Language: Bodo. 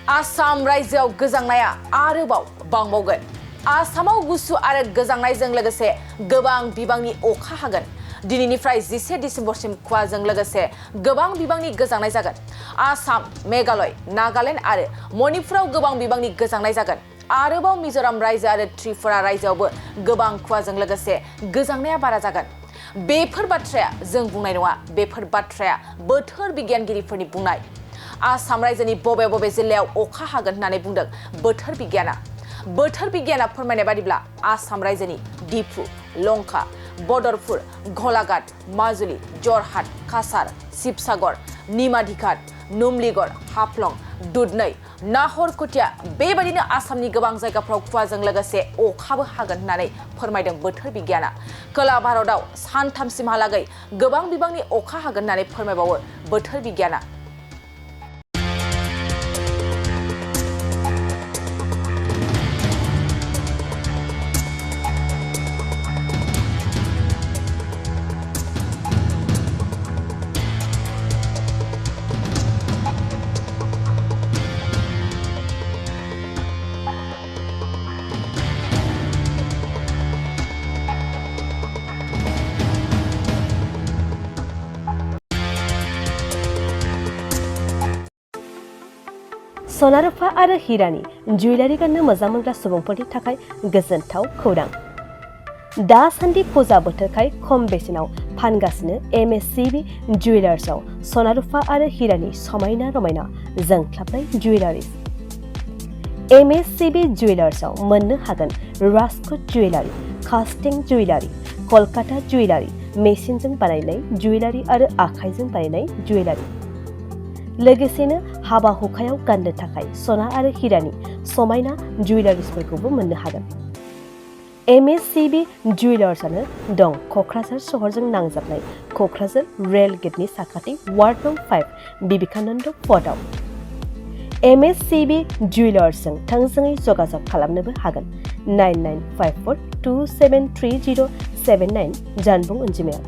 आसाम रायजोआव गोजांनाया आरोबाव बांबावगोन। आसामाव गुसु आरो गोजांनायजों लोगोसे गोबां बिबांनि अखा हागोन। दिनैनिफ्राय 11 दिसेम्बरसिम खुवाजों लोगोसे गोबां बिबांनि गोजांनाय जागोन। आसाम, मेघालय, नागालेन्ड आरो मणिपुराव गोबां बिबांनि गोजांनाय जागोन। आरोबाव मिजोराम रायजो आरो त्रिपुरा रायजोआवबो गोबां खुवाजों लोगोसे गोजांनाया बारा जागोन। बेफोर बाथ्राया जों बुंनाय नङा, बेफोर बाथ्राया बोथोर बिगियानगिरिफोरनि बुंनाय। आसाम रायजोनि बबे बबे जिल्लायाव अखा हागोन होननानै बुंदों बोथोर बिगियाना। बोथोर बिगियाना फोरमायनाय बादिब्ला आसाम रायजोनि दिफु, लंका, बदरपुर, गलाघाट, माजुलि, जरहाट, काछार, शिबसागर, निमाधिघाट, नुमलीगढ़, हाफ्लं, दुधनै, नाहरकटिया बेबादिनो आसामनि गोबां जायगाफ्राव खुवाजों लोगोसे अखाबो हागोन होननानै फोरमायदों बोथोर बिगियाना। खोला भारतआव सानथामसिमहालागै गोबां बिबांनि अखा हागोन होननानै फोरमायबावो बोथोर बिगियाना। सना रुफा आरो हिरानि जुवेलारि गाननो मोजां मोनग्रा सुबुंफोरनि थाखाय गोजोनथाव खौरां। दासान्दि फुजा बोथोरखाय खम बेसेनाव फानगासिनो MSCB जुवेलार्सआव सना रुफा आरो हिरानि समायना रमायना जोंख्लाबनाय जुवेलारिज। MSCB जुवेलार्सआव मोननो हागोन राजकोट जुवेलारि, कास्टिं जुवेलारि, कलकाता जुवेलारि, मेसिनजों बानायनाय जुवेलारि आरो आखाइजों बानायनाय जुवेलारि। लोगोसेनो हाबा हुखायाव गाननो थाखाय सना आरो हिरानि समायना जुवेलारिसफोरखौबो मोननो हागोन। MSCB जुवेलार्सआनो दं क'क्राझार सहरजों नांजाबनाय क'क्राझार रेल गेटनि साखाथि वार्ड नं 5 बिबेकानन्द पथआव। MSCB जुवेलार्सजों थोंजोङै जगाजग खालामनोबो हागोन 9954273079 जानबुं अनजिमायाव।